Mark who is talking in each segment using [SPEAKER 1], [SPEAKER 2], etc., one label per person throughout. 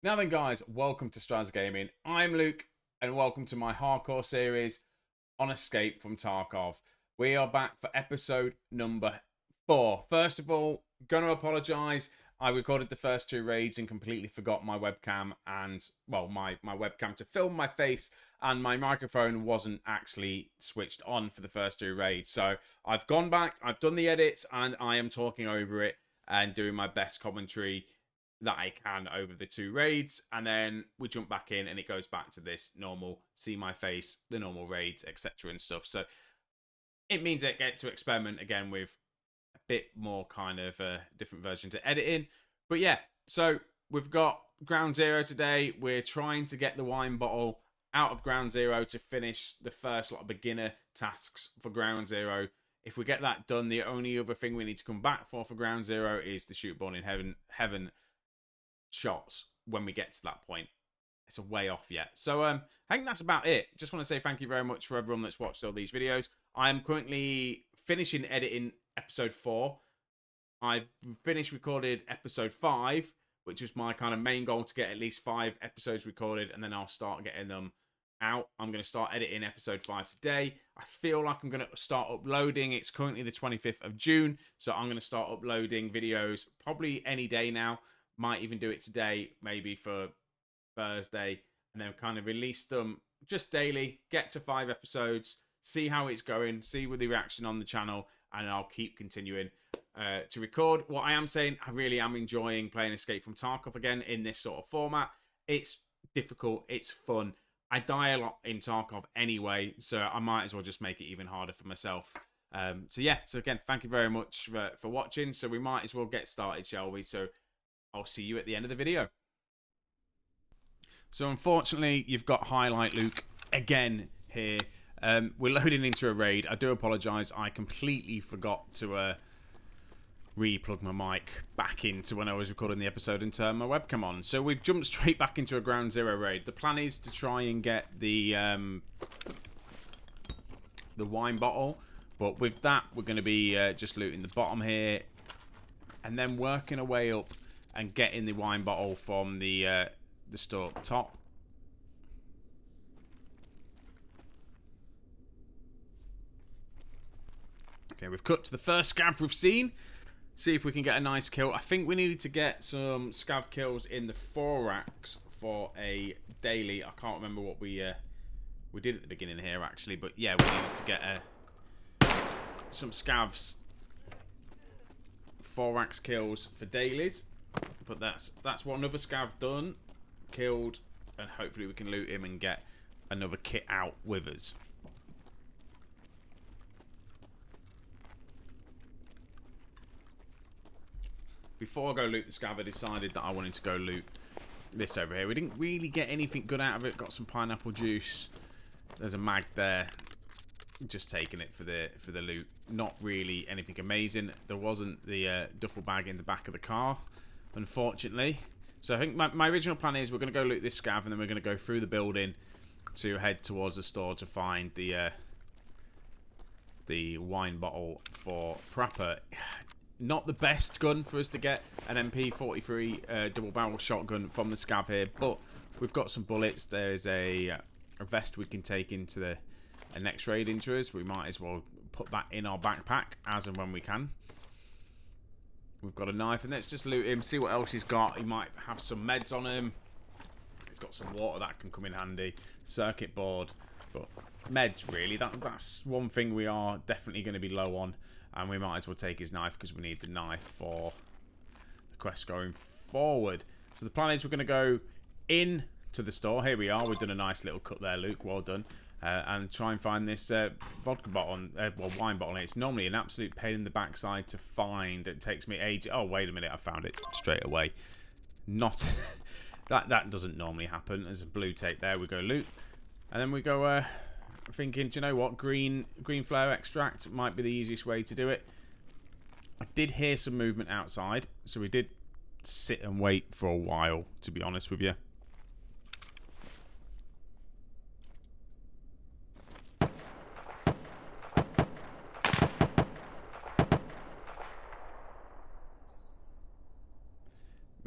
[SPEAKER 1] Now then guys, welcome to Strasz Gaming. I'm Luke and welcome to my hardcore series on Escape from Tarkov. We are back for episode number 4. First of all, gonna apologise. I recorded the first 2 raids and completely forgot my webcam and, well, my webcam to film my face, and my microphone wasn't actually switched on for the first 2 raids. So I've gone back, I've done the edits, and I am talking over it and doing my best commentary that I can over the 2 raids, and then we jump back in and it goes back to this normal see my face, the normal raids, etc. and stuff. So it means I get to experiment again with a bit more kind of a different version to edit in. But yeah, so we've got Ground Zero today. We're trying to get the wine bottle out of Ground Zero to finish the first lot of beginner tasks for Ground Zero. If we get that done, the only other thing we need to come back for Ground Zero is the shoot born in heaven shots when we get to that point. It's a way off yet. So I think that's about it. Just want to say thank you very much for everyone that's watched all these videos. I'm currently finishing editing episode 4. I've finished recorded episode 5, which was my kind of main goal, to get at least 5 episodes recorded, and then I'll start getting them out. I'm going to start editing episode 5 today. I feel like I'm going to start uploading. It's currently the 25th of June, so I'm going to start uploading videos probably any day now. Might even do it today, maybe for Thursday, and then kind of release them just daily, get to 5 episodes, see how it's going, see with the reaction on the channel, and I'll keep continuing to record. What I am saying, I really am enjoying playing Escape from Tarkov again in this sort of format. It's difficult, it's fun. I die a lot in Tarkov anyway, so I might as well just make it even harder for myself. So yeah, so again, thank you very much for watching. So we might as well get started, shall we? So I'll see you at the end of the video. So unfortunately, you've got Highlight Luke again here. We're loading into a raid. I do apologise. I completely forgot to re-plug my mic back into when I was recording the episode and turn my webcam on. So we've jumped straight back into a Ground Zero raid. The plan is to try and get the wine bottle. But with that, we're going to be just looting the bottom here. And then working our way up and getting the wine bottle from the store up top. Okay, we've cut to the first scav we've seen. See if we can get a nice kill. I think we needed to get some scav kills in the thorax for a daily. I can't remember what we did at the beginning here actually, but yeah, we needed to get some scavs thorax kills for dailies. But that's what another scav done, killed, and hopefully we can loot him and get another kit out with us. Before I go loot the scav, I decided that I wanted to go loot this over here. We didn't really get anything good out of it. Got some pineapple juice. There's a mag there. Just taking it for the loot. Not really anything amazing. There wasn't the duffel bag in the back of the car, unfortunately. So I think my original plan is we're going to go loot this scav, and then we're going to go through the building to head towards the store to find the wine bottle for Prapper. Not the best gun for us to get an MP43 double barrel shotgun from the scav here, but we've got some bullets. There's a vest we can take into the next raid into us. We might as well put that in our backpack as and when we can. We've got a knife, and let's just loot him, see what else he's got. He might have some meds on him. He's got some water that can come in handy. Circuit board. But meds, really. That's one thing we are definitely going to be low on. And we might as well take his knife because we need the knife for the quest going forward. So the plan is we're going to go in to the store. Here we are. We've done a nice little cut there, Luke. Well done. And try and find this vodka bottle, well, wine bottle. It's normally an absolute pain in the backside to find. It takes me ages. Oh, wait a minute, I found it straight away. Not that doesn't normally happen. There's a blue tape there. We go loot, and then we go thinking, do you know what? Green flare extract might be the easiest way to do it. I did hear some movement outside, so we did sit and wait for a while, to be honest with you.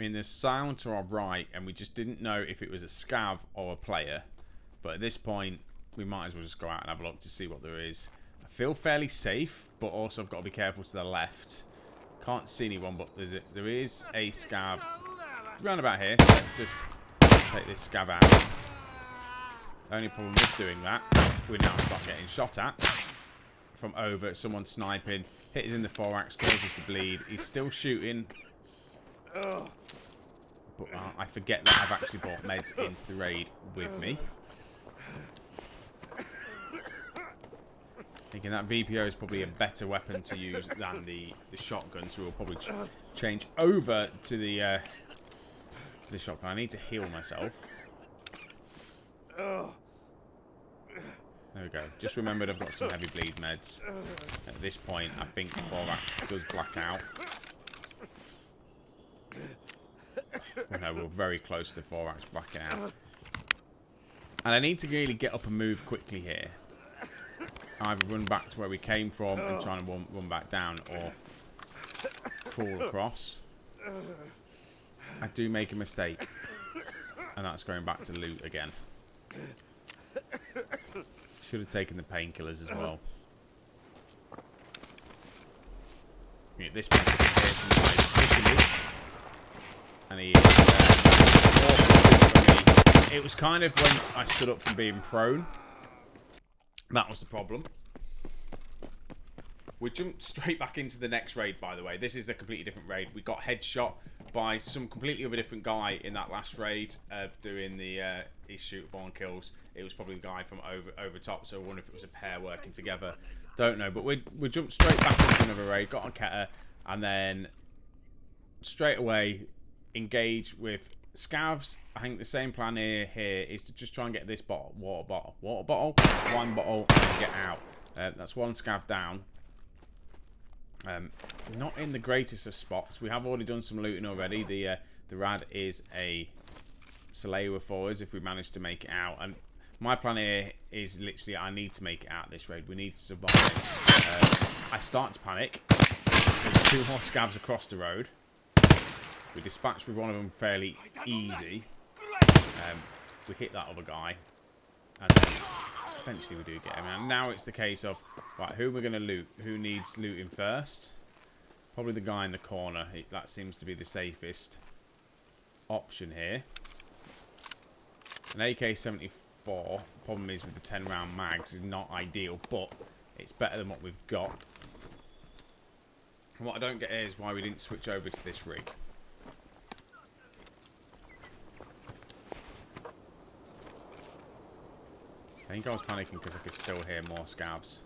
[SPEAKER 1] mean, there's sound to our right, and we just didn't know if it was a scav or a player. But at this point, we might as well just go out and have a look to see what there is. I feel fairly safe, but also I've got to be careful to the left. Can't see anyone, but there is a scav round about here. So let's just take this scav out. Only problem with doing that, we now start getting shot at from over. Someone sniping, hit us in the thorax, causes to bleed. He's still shooting. But I forget that I've actually brought meds into the raid with me. Thinking that VPO is probably a better weapon to use than the shotgun, so we'll probably change over to the shotgun. I need to heal myself. There we go. Just remembered I've got some heavy bleed meds. At this point, I think the thorax does black out. Oh no, we're very close to the thorax blacking out. And I need to really get up and move quickly here. Either run back to where we came from and try and run back down, or crawl across. I do make a mistake, and that's going back to loot again. Should have taken the painkillers as well. At this point, I can hear somebody pushing me, and he is awful for me. It was kind of when I stood up from being prone. That was the problem. We jumped straight back into the next raid, by the way. This is a completely different raid. We got headshot by some completely other different guy in that last raid, doing his shootable and kills. It was probably the guy from over top, so I wonder if it was a pair working together. Don't know, but we jumped straight back into another raid, got on Keter, and then straight away engage with scavs. I think the same plan here is to just try and get this water bottle, wine bottle, and get out. That's one scav down. Not in the greatest of spots. We have already done some looting already. The rad is a Salewa for us if we manage to make it out. And my plan here is literally I need to make it out this raid. We need to survive. I start to panic. There's 2 more scavs across the road. We dispatched with one of them fairly easy. We hit that other guy. And then eventually we do get him. And now it's the case of, right, who are we going to loot? Who needs looting first? Probably the guy in the corner. That seems to be the safest option here. An AK-74, problem is with the 10-round mags, is not ideal, but it's better than what we've got. And what I don't get here is why we didn't switch over to this rig. I think I was panicking because I could still hear more scavs.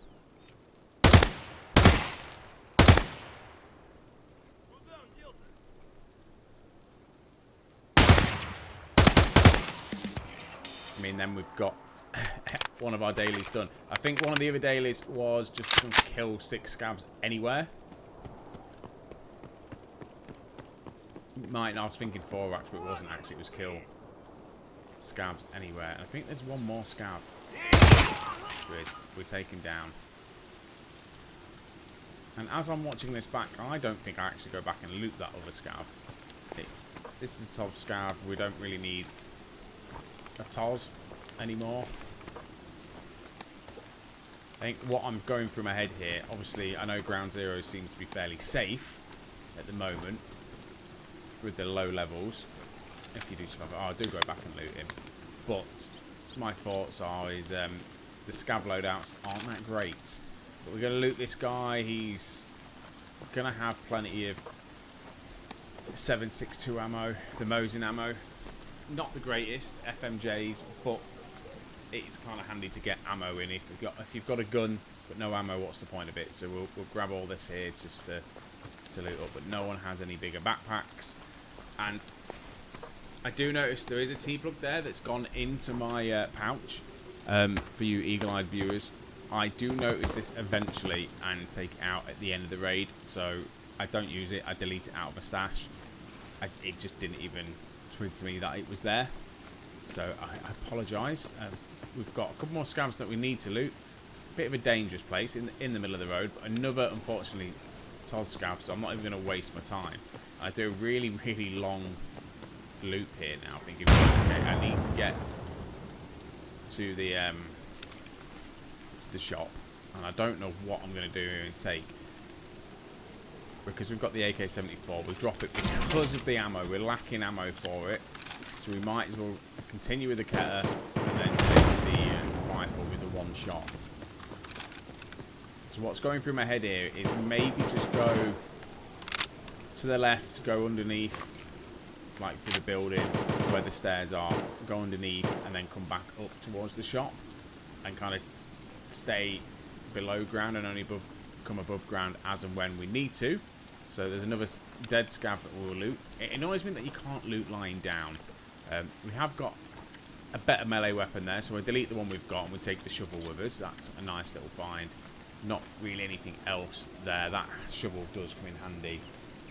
[SPEAKER 1] I mean, then we've got one of our dailies done. I think one of the other dailies was just to kill 6 scavs anywhere. I was thinking thorax, but it wasn't actually. It was kill scavs anywhere. And I think there's one more scav. We take him down. And as I'm watching this back, I don't think I actually go back and loot that other scav. This is a TOV scav. We don't really need a TOS anymore. I think what I'm going through my head here, obviously I know ground zero seems to be fairly safe at the moment with the low levels. If you do survive, I do go back and loot him. But my thoughts are the scav loadouts aren't that great. But we're going to loot this guy. He's going to have plenty of 7.62 ammo, the Mosin ammo. Not the greatest FMJs, but it's kind of handy to get ammo in. If you've got a gun but no ammo, what's the point of it? So we'll grab all this here just to loot up. But no one has any bigger backpacks. And I do notice there is a T-plug there that's gone into my pouch. For you eagle-eyed viewers, I do notice this eventually and take it out at the end of the raid. So I don't use it. I delete it out of a stash. It just didn't even twig to me that it was there. So I apologise. We've got a couple more scavs that we need to loot. Bit of a dangerous place in the middle of the road. But another, unfortunately, TOS scav. So I'm not even going to waste my time. I do a really, really long loop here now, thinking, okay, I need to get to the shop, and I don't know what I'm going to do here and take, because we've got the AK-74. We'll drop it because of the ammo. We're lacking ammo for it, so we might as well continue with the Keter and then take the rifle with the one shot. So what's going through my head here is maybe just go to the left, go underneath, like through the building where the stairs are, go underneath, and then come back up towards the shop, and kind of stay below ground and only come above ground as and when we need to. So there's another dead scav that we'll loot. It annoys me that you can't loot lying down. We have got a better melee weapon there, so we'll delete the one we've got and we'll take the shovel with us. That's a nice little find. Not really anything else there. That shovel does come in handy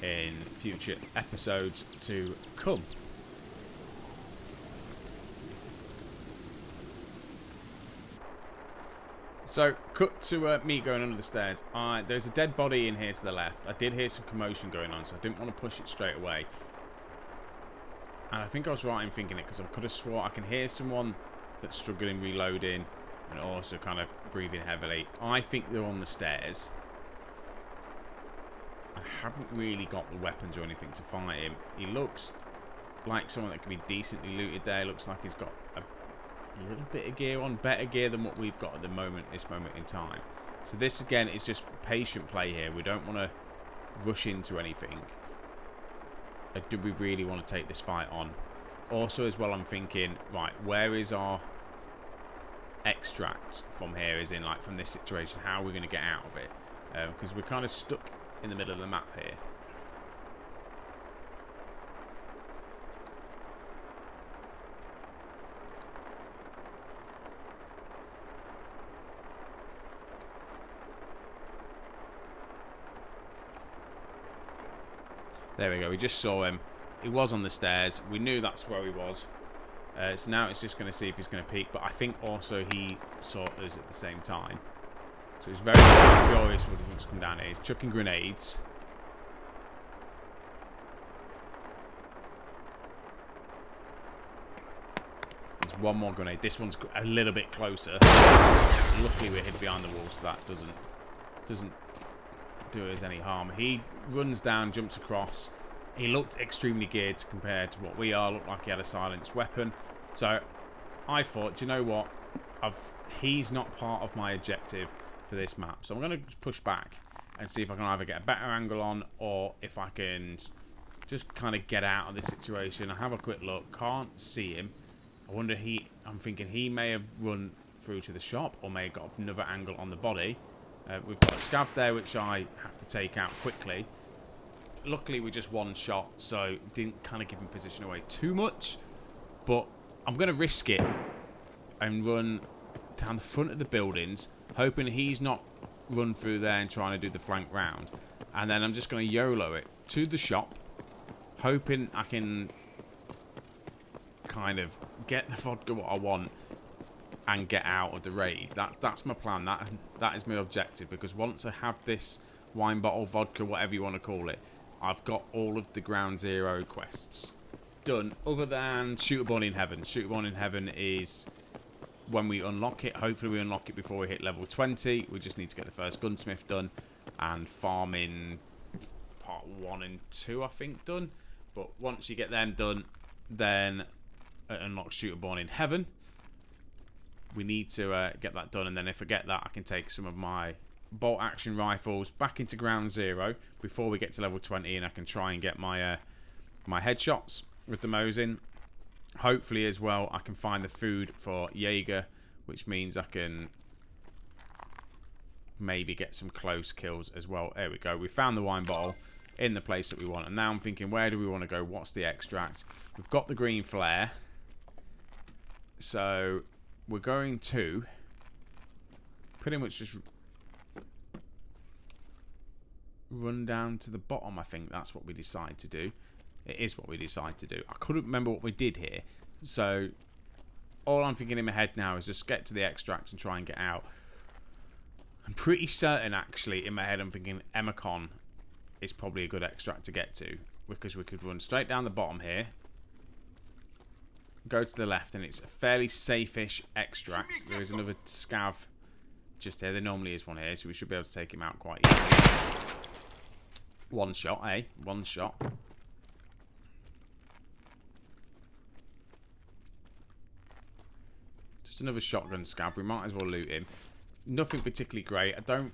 [SPEAKER 1] in future episodes to come. So, cut to me going under the stairs. There's a dead body in here to the left. I did hear some commotion going on, so I didn't want to push it straight away. And I think I was right in thinking it, because I could have swore I can hear someone that's struggling reloading and also kind of breathing heavily. I think they're on the stairs. I haven't really got the weapons or anything to fight him. He looks like someone that can be decently looted there. Looks like he's got a little bit of gear on, better gear than what we've got at the moment, this moment in time. So this again is just patient play here. We don't want to rush into anything. Do we really want to take this fight on? Also as well, I'm thinking, right, where is our extract from here, as in like from this situation? How are we going to get out of it? Because we're kind of stuck in the middle of the map here. There we go. We just saw him. He was on the stairs. We knew that's where he was. So now it's just going to see if he's going to peek. But I think also he saw us at the same time. So he's very furious with what's come down here. He's chucking grenades. There's one more grenade. This one's a little bit closer. Luckily we're hid behind the wall, so that doesn't do us any harm. He runs down, jumps across. He looked extremely geared compared to what we are. Looked like he had a silenced weapon. So I thought, do you know what? He's not part of my objective for this map. So I'm going to push back and see if I can either get a better angle on, or if I can just kind of get out of this situation. I have a quick look. Can't see him. I wonder I'm thinking he may have run through to the shop, or may have got another angle on the body. We've got a scav there, which I have to take out quickly. Luckily, we just one shot, so didn't kind of give him position away too much. But I'm going to risk it and run down the front of the buildings, hoping he's not run through there and trying to do the flank round. And then I'm just going to YOLO it to the shop, hoping I can kind of get the vodka what I want and get out of the raid. That's my plan. That is my objective, because once I have this wine bottle, vodka, whatever you want to call it, I've got all of the Ground Zero quests done, other than Shooter Born in Heaven. Shooter Born in Heaven is when we unlock it. Hopefully we unlock it before we hit level 20. We just need to get the first gunsmith done and farming part 1 and 2, I think, done. But once you get them done, then it unlocks Shooter Born in Heaven. We need to get that done, and then if I get that, I can take some of my bolt action rifles back into Ground Zero before we get to level 20, and I can try and get my my headshots with the Mosin. Hopefully as well I can find the food for Jaeger, which means I can maybe get some close kills as well. There we go. We found the wine bottle in the place that we want, and now I'm thinking, where do we want to go? What's the extract? We've got the green flare, so we're going to pretty much just run down to the bottom. I think that's what we decide to do. It is what we decide to do. I couldn't remember what we did here, so all I'm thinking in my head now is just get to the extract and try and get out. I'm pretty certain, actually, in my head I'm thinking Emacon is probably a good extract to get to, because we could run straight down the bottom here, go to the left, and it's a fairly safe-ish extract. There is another scav just here. There normally is one here, so we should be able to take him out quite easily. One shot, eh? One shot. Just another shotgun scav. We might as well loot him. Nothing particularly great. I don't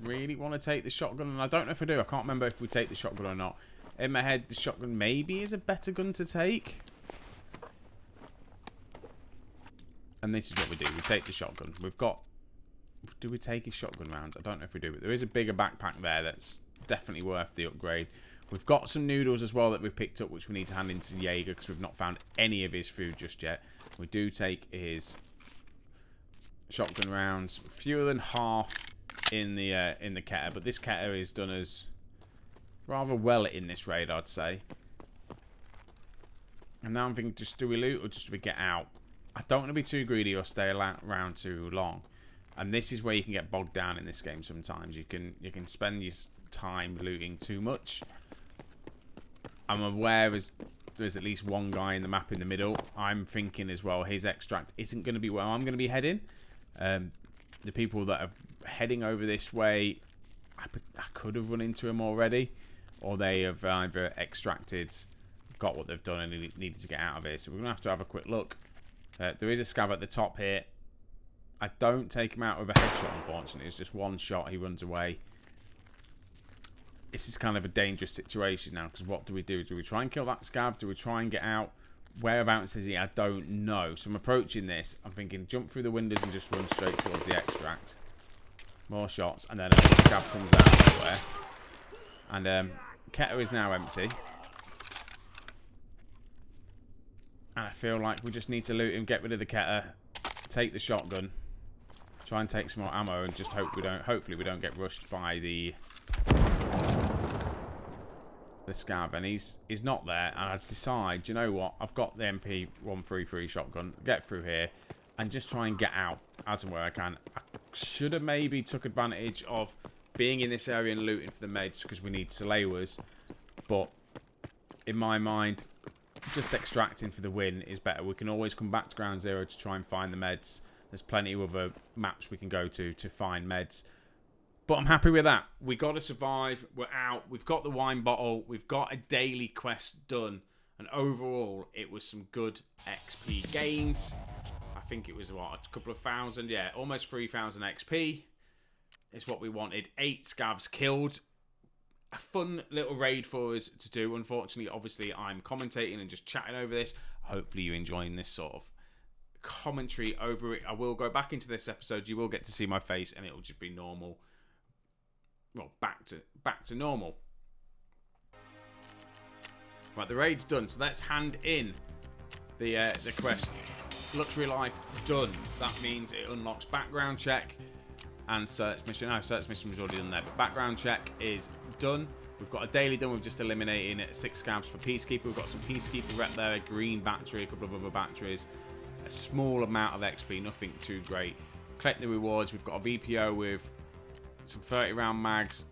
[SPEAKER 1] really want to take the shotgun, and I don't know if I do. I can't remember if we take the shotgun or not. In my head, the shotgun maybe is a better gun to take. And this is what we do. We take the shotgun. We've got... Do we take his shotgun rounds? I don't know if we do, but there is a bigger backpack there that's definitely worth the upgrade. We've got some noodles as well that we picked up, which we need to hand into Jaeger because we've not found any of his food just yet. We do take his shotgun rounds. Fewer than half in the Keter, but this Keter is done as rather well in this raid, I'd say. And now I'm thinking, just do we loot or just do we get out? I don't want to be too greedy or stay around too long. And this is where you can get bogged down in this game sometimes. You can spend your time looting too much. I'm aware there's at least one guy in the map in the middle. I'm thinking as well his extract isn't going to be where I'm going to be heading. The people that are heading over this way, I could have run into him already. Or they have either extracted, got what they've done and needed to get out of here. So we're going to have a quick look. There is a scav at the top here. I don't take him out with a headshot, unfortunately. It's just one shot. He runs away. This is kind of a dangerous situation now, because what do we do? Do we try and kill that scav? Do we try and get out? Whereabouts is he? I don't know. So I'm approaching this. I'm thinking jump through the windows and just run straight towards the extract. More shots, and then a scav comes out of nowhere. And Keter is now empty. And I feel like we just need to loot him, get rid of the Keter, take the shotgun, try and take some more ammo, and just hope we don't. Hopefully, we don't get rushed by the scav. And he's not there. And I decide, you know what? I've got the MP133 shotgun. Get through here, and just try and get out as and where I can. I should have maybe took advantage of being in this area and looting for the meds because we need Salewers. But in my mind, just extracting for the win is better. We can always come back to ground zero to try and find the meds. There's plenty of other maps we can go to find meds. But I'm happy with that. We got to survive. We're out. We've got the wine bottle. We've got a daily quest done. And overall, it was some good XP gains. I think it was, what, a couple of thousand? Yeah, almost 3,000 XP is what we wanted. 8 scavs killed. A fun little raid for us to do. Unfortunately, obviously, I'm commentating and just chatting over this. Hopefully, you're enjoying this sort of commentary over it. I will go back into this episode. You will get to see my face, and it'll just be normal. Well, back to normal. Right, the raid's done. So let's hand in the quest. Luxury life done. That means it unlocks background check and search mission. No, search mission was already done there, but background check is done. We've got a daily done. We've just eliminated 6 scavs for Peacekeeper. We've got some Peacekeeper rep there, a green battery, a couple of other batteries, a small amount of XP, nothing too great. Collect the rewards. We've got a VPO with some 30 round mags,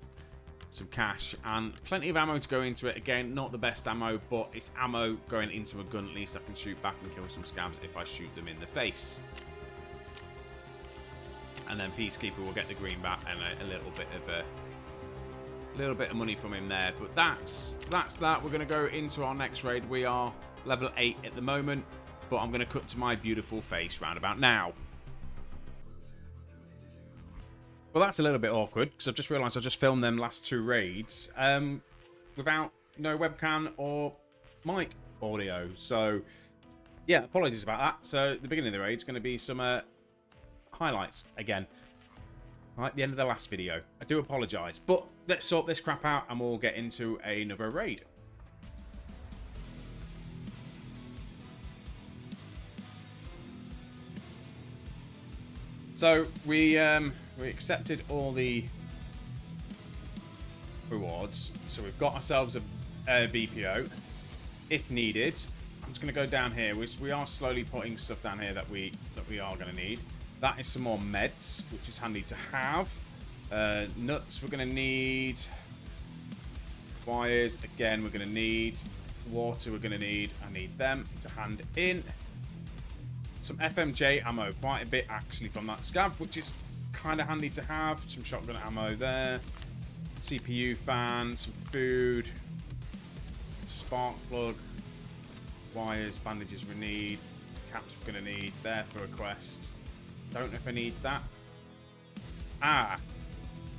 [SPEAKER 1] some cash, and plenty of ammo to go into it. Again, not the best ammo, but it's ammo going into a gun. At least I can shoot back and kill some scavs if I shoot them in the face. And then Peacekeeper will get the green bat and a little bit of money from him there. But that's that. We're going to go into our next raid. We are level 8 at the moment, but I'm going to cut to my beautiful face round about now. Well, that's a little bit awkward because I've just realised I just filmed them last 2 raids without no webcam or mic audio. So, yeah, apologies about that. So, the beginning of the raid is going to be some highlights again, like the end of the last video. I do apologise, but let's sort this crap out and we'll get into another raid. So we accepted all the rewards, so we've got ourselves a VPO if needed. I'm just going to go down here. We are slowly putting stuff down here that we are going to need. That is some more meds, which is handy to have. Nuts we're going to need. Wires again we're going to need. water we're going to need. I need them to hand in. Some FMJ ammo, quite a bit actually from that scav, which is kind of handy to have. Some shotgun ammo there. CPU fan, some food. Spark plug. Wires, bandages we need. Caps we're going to need. There for a quest. Don't know if I need that. Ah.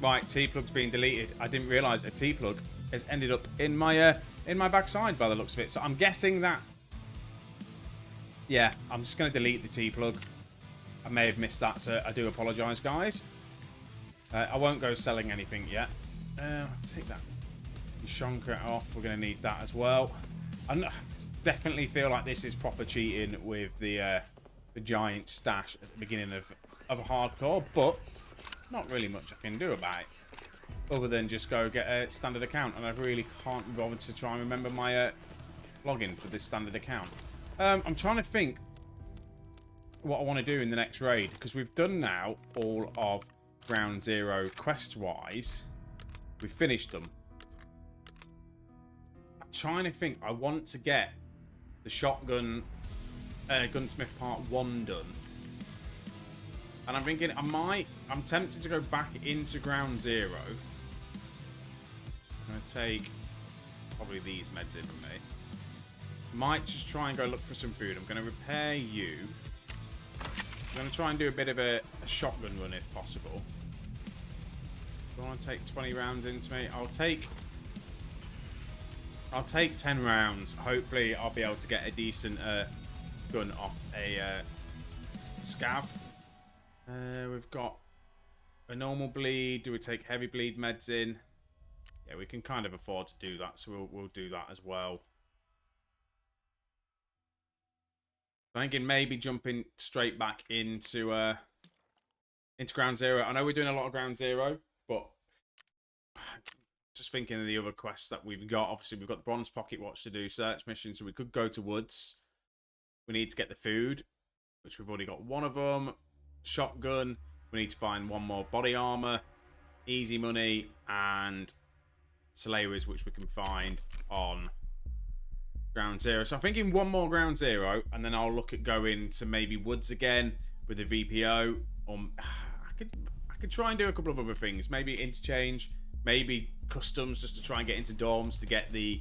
[SPEAKER 1] Right, T-plug's being deleted. I didn't realise a T-plug has ended up in my backside by the looks of it. So I'm guessing that... Yeah, I'm just going to delete the T-plug. I may have missed that, so I do apologise, guys. I won't go selling anything yet. I'll take that shonker off. We're going to need that as well. I definitely feel like this is proper cheating with the giant stash at the beginning of a hardcore, but not really much I can do about it. Other than just go get a standard account, and I really can't be bothered to try and remember my login for this standard account. I'm trying to think what I want to do in the next raid, because we've done now all of Ground Zero quest-wise. We've finished them. I'm trying to think. I want to get the shotgun Gunsmith Part 1 done. And I'm thinking I'm tempted to go back into Ground Zero. I'm going to take probably these meds in with me. Might just try and go look for some food. I'm going to repair you. I'm going to try and do a bit of a shotgun run if possible. Do I want to take 20 rounds into me? I'll take 10 rounds. Hopefully I'll be able to get a decent gun off a scav. We've got a normal bleed. Do we take heavy bleed meds in? Yeah, we can kind of afford to do that, so we'll do that as well. I'm thinking maybe jumping straight back into Ground Zero. I know we're doing a lot of Ground Zero, but just thinking of the other quests that we've got. Obviously, we've got the Bronze Pocket Watch to do, search mission, so we could go to Woods. We need to get the food, which we've already got one of them. Shotgun. We need to find one more body armor, easy money, and slayers, which we can find on Ground Zero. So I'm thinking one more Ground Zero, and then I'll look at going to maybe Woods again with the VPO. Or I could try and do a couple of other things. Maybe interchange, maybe customs, just to try and get into dorms to get the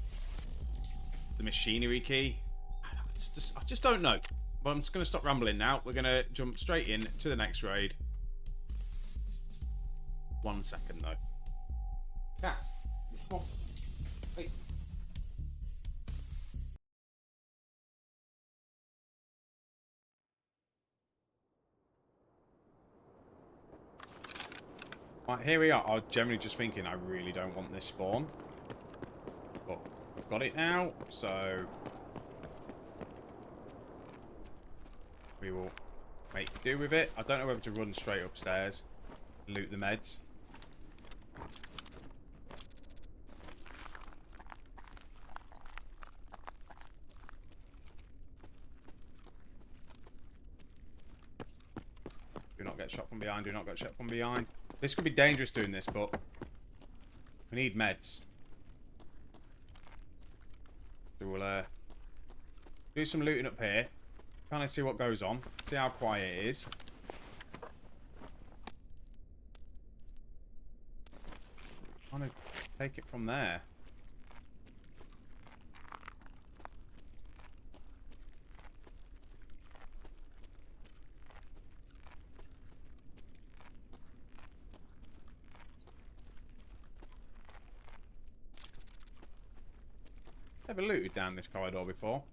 [SPEAKER 1] machinery key. I just don't know. But I'm just going to stop rambling now. We're going to jump straight in to the next raid. 1 second, though. Cat. Come on. Wait. Right, here we are. I was generally just thinking I really don't want this spawn. But I've got it now, so... we will make do with it. I don't know whether to run straight upstairs, loot the meds. Do not get shot from behind. Do not get shot from behind. This could be dangerous doing this, but we need meds. So we'll do some looting up here. Kind of see what goes on. See how quiet it is. Kind of take it from there. Never looted down this corridor before.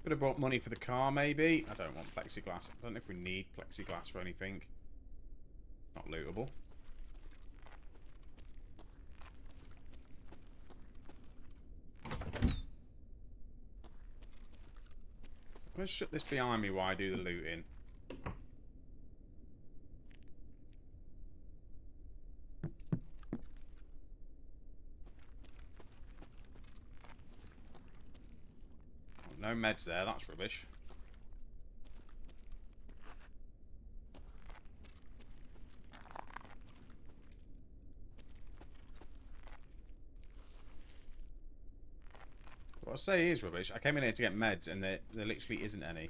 [SPEAKER 1] Could have brought money for the car, maybe. I don't want plexiglass. I don't know if we need plexiglass for anything. Not lootable. Let's shut this behind me while I do the looting. No meds there. That's rubbish. What I say is rubbish. I came in here to get meds, and there literally isn't any.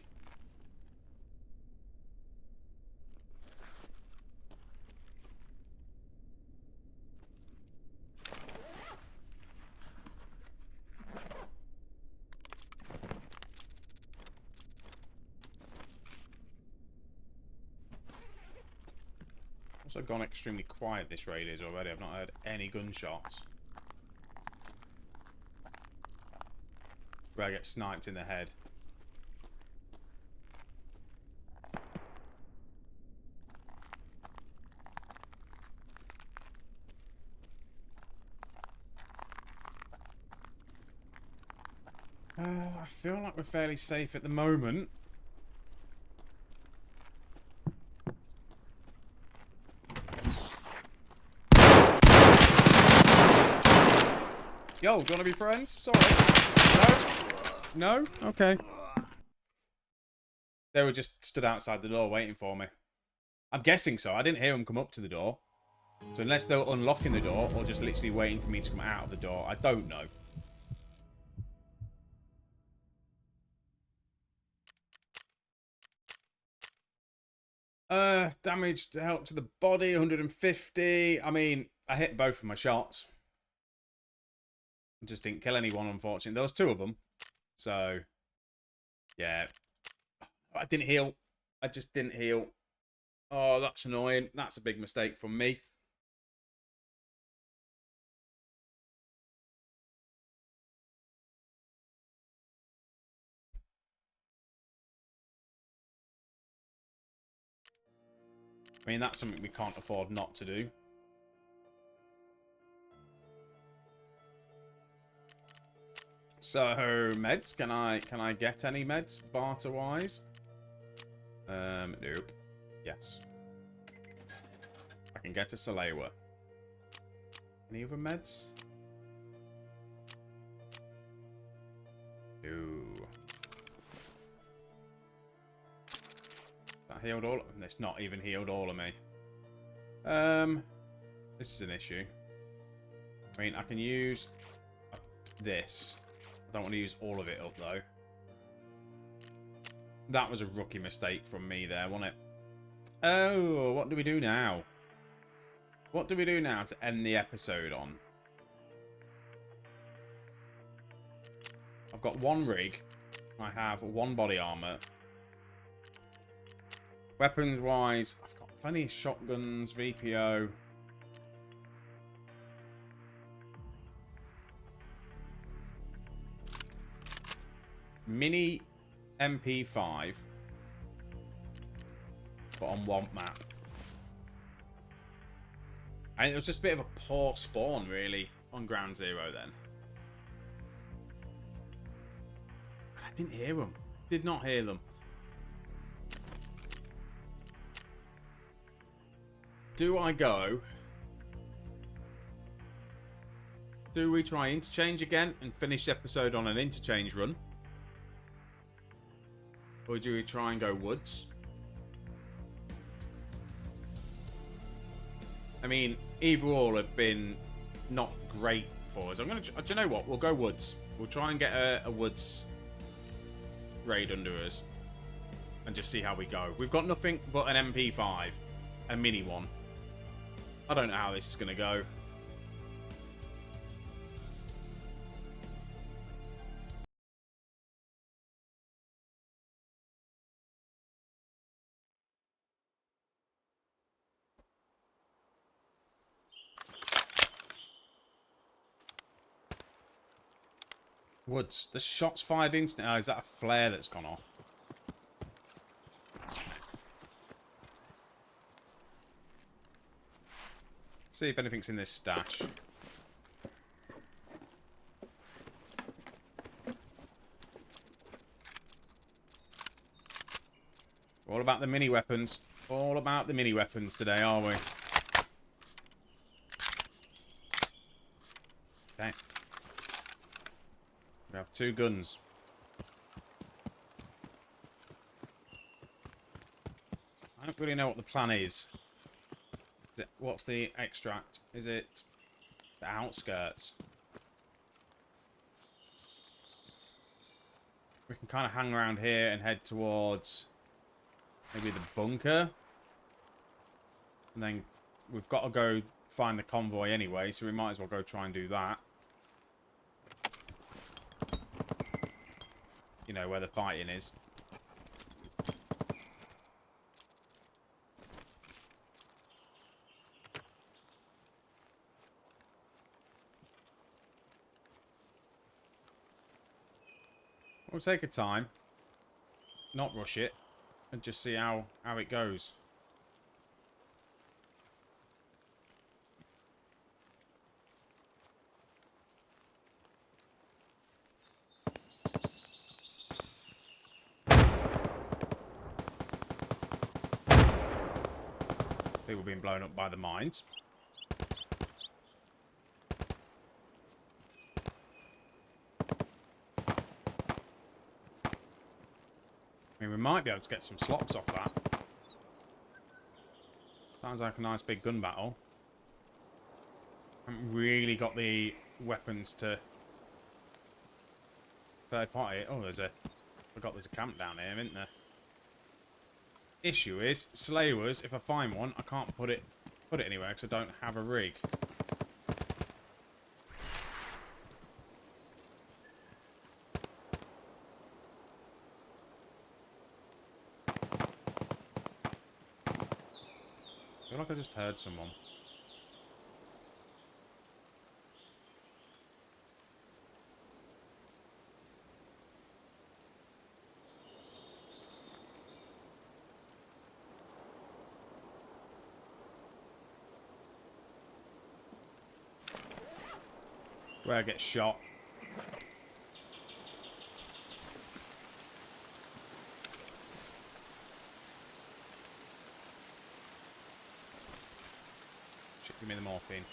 [SPEAKER 1] Also gone extremely quiet this raid is already. I've not heard any gunshots. Where I get sniped in the head. I feel like we're fairly safe at the moment. Yo, do you want to be friends? Sorry. No? No? Okay. They were just stood outside the door waiting for me. I'm guessing so. I didn't hear them come up to the door. So unless they were unlocking the door or just literally waiting for me to come out of the door, I don't know. Damage to help to the body, 150. I mean, I hit both of my shots. Just didn't kill anyone, unfortunately. There was 2 of them. So, yeah. I didn't heal. I just didn't heal. Oh, that's annoying. That's a big mistake from me. I mean, that's something we can't afford not to do. So, meds. Can I get any meds, barter-wise? Nope. Yes. I can get a Salewa. Any other meds? No. That healed all? It's not even healed all of me. This is an issue. I mean, I can use this. I don't want to use all of it up, though. That was a rookie mistake from me there, wasn't it? Oh, what do we do now? What do we do now to end the episode on? I've got 1 rig. I have 1 body armor. Weapons-wise, I've got plenty of shotguns, VPO. Mini MP5. But on 1 map. And it was just a bit of a poor spawn, really, on Ground Zero then. I didn't hear them. Did not hear them. Do I go? Do we try interchange again and finish the episode on an interchange run? Or do we try and go woods? I mean, either all have been not great for us. I'm gonna. Do you know what? We'll go woods. We'll try and get a woods raid under us, and just see how we go. We've got nothing but an MP5, a mini one. I don't know how this is gonna go. Woods. The shots fired instantly. Oh, is that a flare that's gone off? See if anything's in this stash. All about the mini weapons. All about the mini weapons today, are we? Okay. We have 2 guns. I don't really know what the plan is. What's the extract? Is it the outskirts? We can kind of hang around here and head towards maybe the bunker. And then we've got to go find the convoy anyway, so we might as well go try and do that. You know, where the fighting is. We'll take a time, not rush it, and just see how it goes. People being blown up by the mines. I mean, we might be able to get some slops off that. Sounds like a nice big gun battle. Haven't really got the weapons to third party. Oh, there's a camp down here, isn't there? Issue is, slayers, if I find one, I can't put it anywhere because I don't have a rig. I feel like I just heard someone. Where I get shot. Shit, give me the morphine.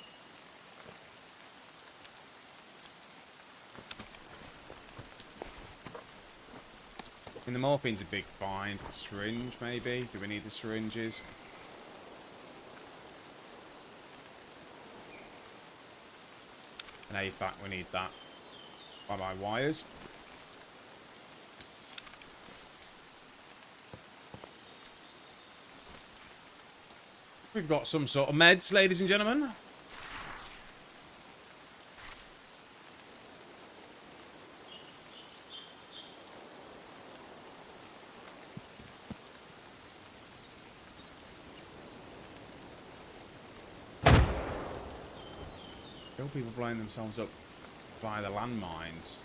[SPEAKER 1] And the morphine's a big find. Syringe, maybe? Do we need the syringes? An AFAC, we need that. Bye-bye wires. We've got some sort of meds, ladies and gentlemen. Still people blowing themselves up by the landmines.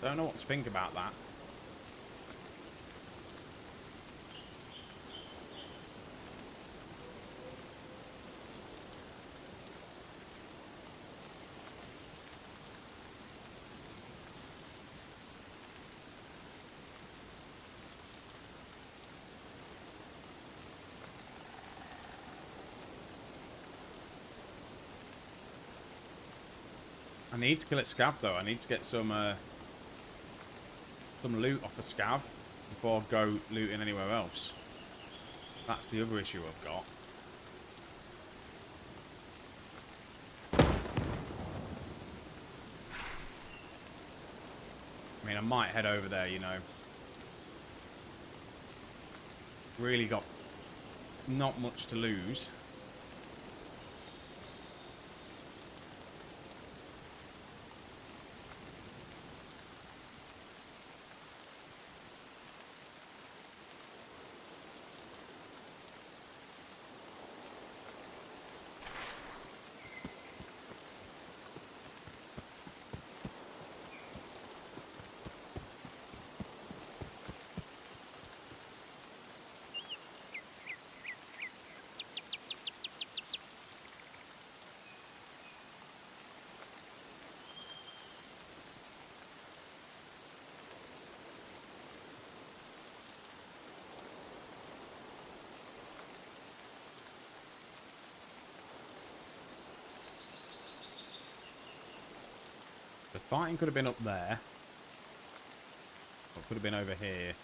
[SPEAKER 1] Don't know what to think about that. I need to kill it scav though. I need to get some loot off a scav before I go looting anywhere else. That's the other issue I've got. I mean, I might head over there, you know. Really got not much to lose. fighting could have been up there. Or it could have been over here.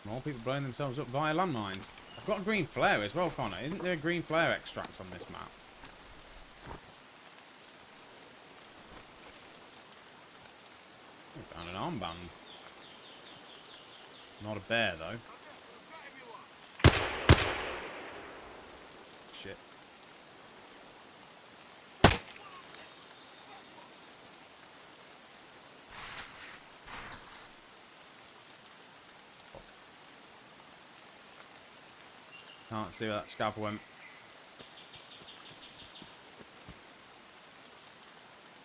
[SPEAKER 1] More people blowing themselves up via landmines. I've got a green flare as well, Connor. Isn't there a green flare extract on this map? I found an armband. Not a bear, though. Shit. Can't see where that scav went.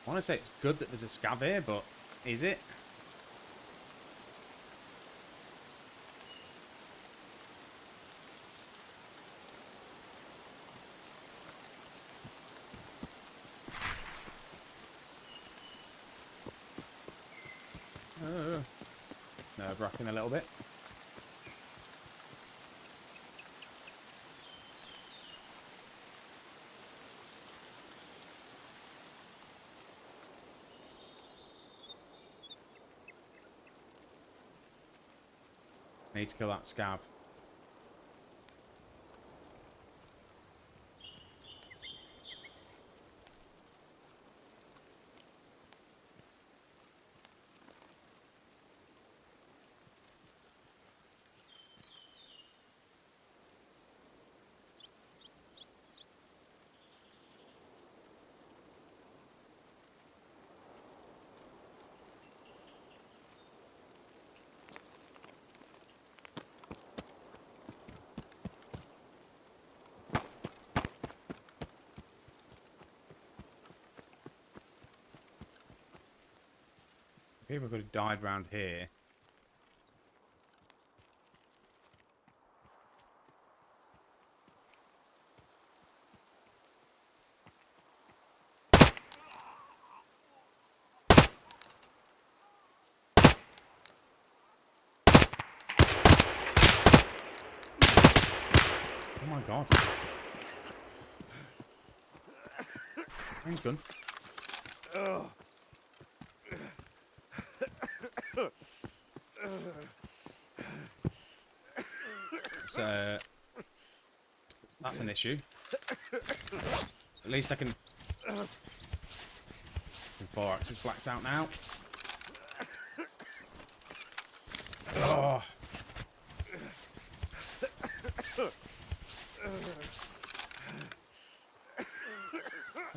[SPEAKER 1] I want to say it's good that there's a scav here, but is it? Nerve-wracking a little bit. Need to kill that scav. People could have died round here. Oh my god. Range gun. So that's an issue. At least I can. 4x is blacked out now. Oh.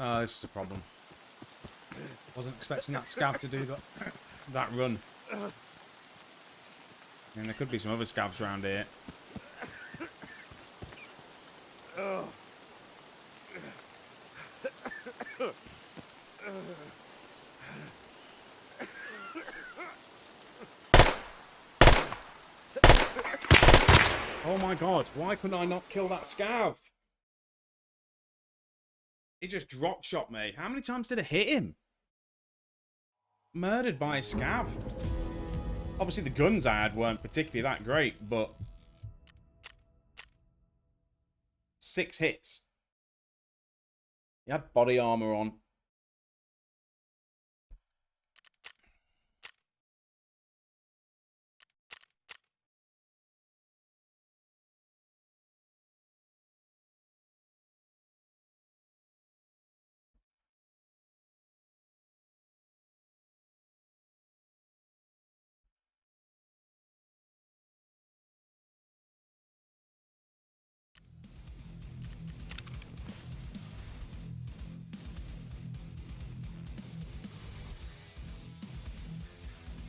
[SPEAKER 1] Oh, this is a problem. Wasn't expecting that scav to do that run. And there could be some other scavs around here. Oh my god, why couldn't I not kill that scav? He just drop shot me. How many times did it hit him? Murdered by a scav. Obviously the guns I had weren't particularly that great, but 6 hits. He had body armor on.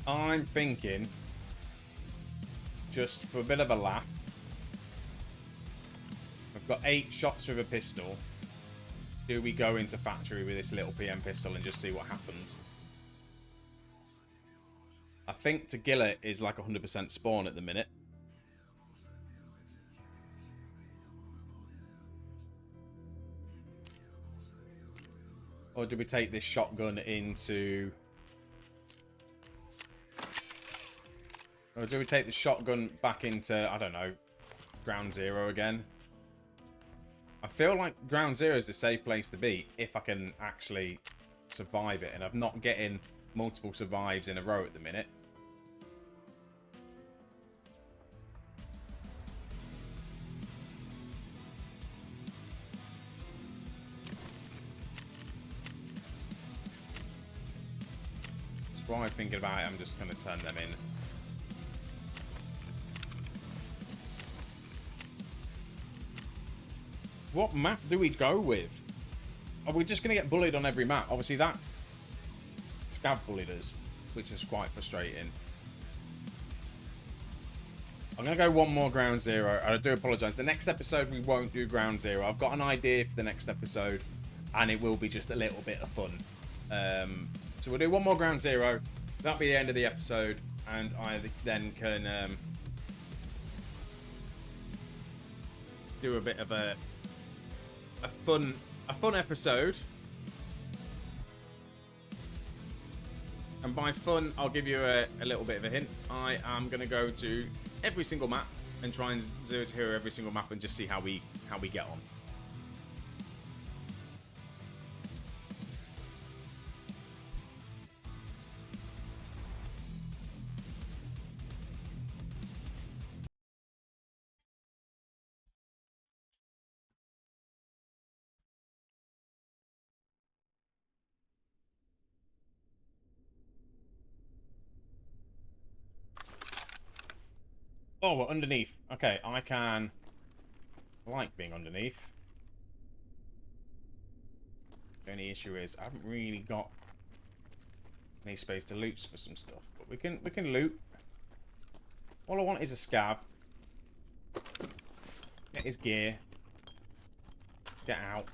[SPEAKER 1] I'm thinking, just for a bit of a laugh, I've got 8 shots with a pistol. do we go into factory with this little PM pistol and just see what happens? I think to kill it is like 100% spawn at the minute. Or do we take this shotgun into... Or do we take the shotgun back into, I don't know, ground zero again? I feel like ground zero is the safe place to be if I can actually survive it. And I'm not getting multiple survives in a row at the minute. That's why I'm thinking about it. I'm just going to turn them in. What map do we go with? Are we just going to get bullied on every map? Obviously, that Scav bullied us, which is quite frustrating. I'm going to go one more ground zero. I do apologise. The next episode, we won't do ground zero. I've got an idea for the next episode, and it will be just a little bit of fun. So we'll do one more ground zero. That'll be the end of the episode, and I then can do a bit of a fun episode. And by fun, I'll give you a little bit of a hint. I am going to go to every single map and try and zero to hero every single map and just see how we get on. Oh, we're underneath. Okay, I like being underneath. The only issue is I haven't really got any space to loot for some stuff, but we can loot. All I want is a scav. Get his gear. Get out.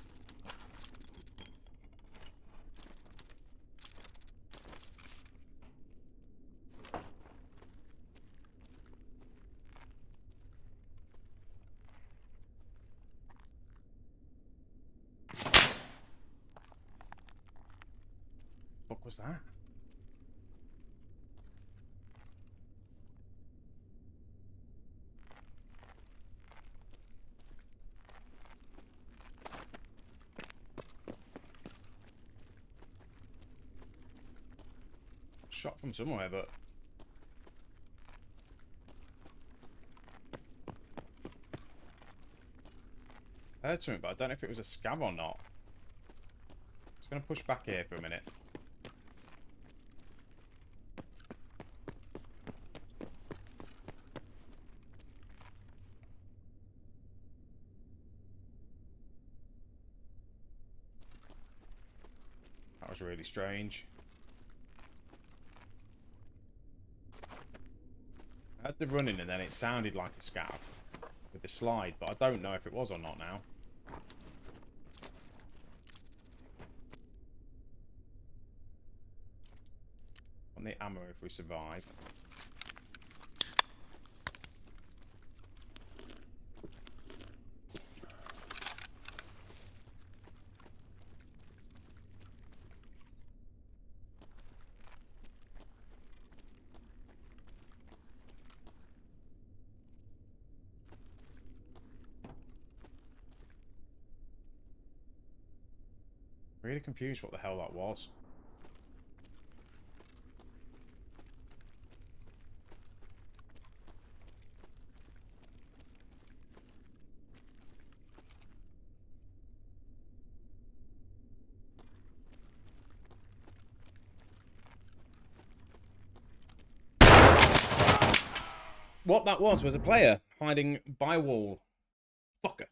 [SPEAKER 1] What was that? Shot from somewhere, but I heard something, but I don't know if it was a scav or not. Just gonna push back here for a minute. That was really strange. I had the running and then it sounded like a scav with the slide, but I don't know if it was or not now. On the ammo if we survive. Really confused what the hell that was. What that was a player hiding by wall. Fucker.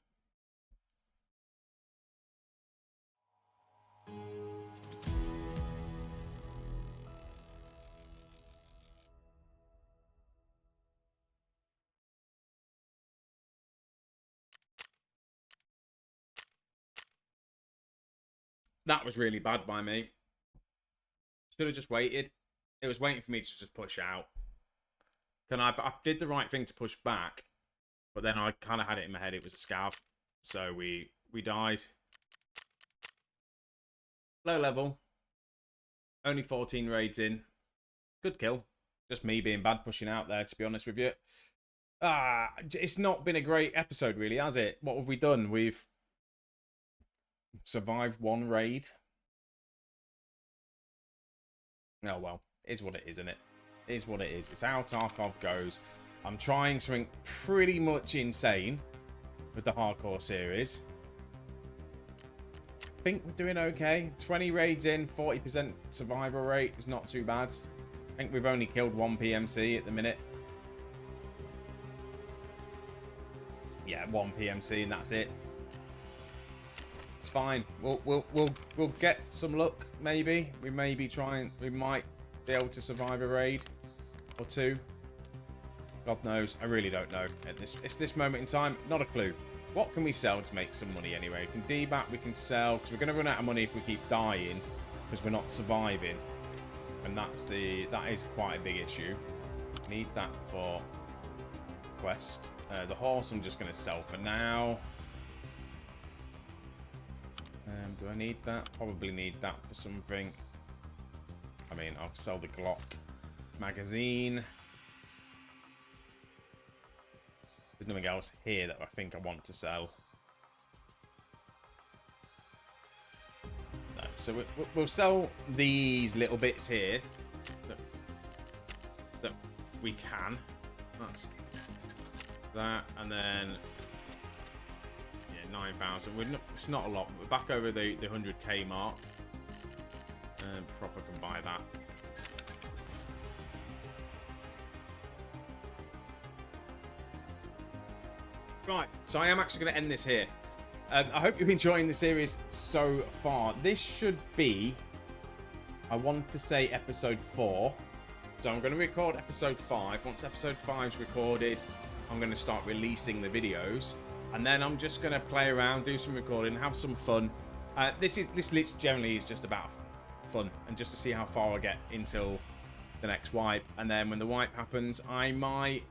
[SPEAKER 1] That was really bad by me. Should have just waited. It was waiting for me to just push out. I did the right thing to push back, but then I kind of had it in my head it was a scav. So we died. Low level. Only 14 raids in. Good kill. Just me being bad pushing out there, to be honest with you. It's not been a great episode, really, has it? What have we done? We've survived one raid. Oh, well. It is what it is, isn't it? It is what it is. It's how Tarkov goes. I'm trying something pretty much insane with the hardcore series. I think we're doing okay. 20 raids in, 40% survival rate is not too bad. I think we've only killed one PMC at the minute. Yeah, one PMC and that's it. It's fine. We'll get some luck. Maybe we might be able to survive a raid or two. God knows. I really don't know. At this moment in time, not a clue. What can we sell to make some money anyway? We can debat, we can sell, because we're going to run out of money if we keep dying, because we're not surviving. And that is quite a big issue. Need that for quest. The horse I'm just going to sell for now. Do I need that? Probably need that for something. I mean, I'll sell the Glock magazine. There's nothing else here that I think I want to sell. No, so we'll sell these little bits here that we can. That's that, and then yeah, 9,000. It's not a lot. We're back over the 100k mark. Proper can buy that. Right, so I am actually going to end this here. I hope you're enjoying the series so far. This should be, I want to say, episode 4. So I'm going to record episode 5. Once episode 5 is recorded, I'm going to start releasing the videos. And then I'm just going to play around, do some recording, have some fun. This generally is just about fun and just to see how far I get until the next wipe. And then when the wipe happens, I might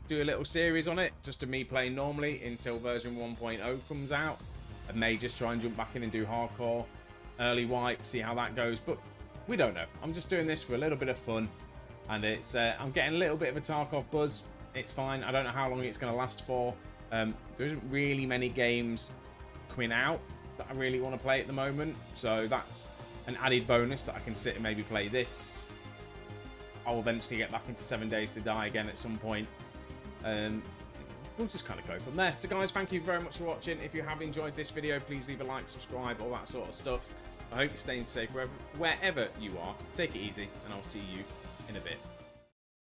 [SPEAKER 1] do a little series on it, just to me playing normally until version 1.0 comes out. I may just try and jump back in and do hardcore early wipe, see how that goes, but we don't know. I'm just doing this for a little bit of fun, and it's I'm getting a little bit of a Tarkov buzz. It's fine. I don't know how long it's going to last for. There isn't really many games coming out that I really want to play at the moment, so that's an added bonus that I can sit and maybe play this. I'll eventually get back into 7 Days to Die again at some point. We'll just kind of go from there. So guys, thank you very much for watching. If you have enjoyed this video, please leave a like, subscribe, all that sort of stuff. I hope you're staying safe wherever you are. Take it easy, and I'll see you in a bit.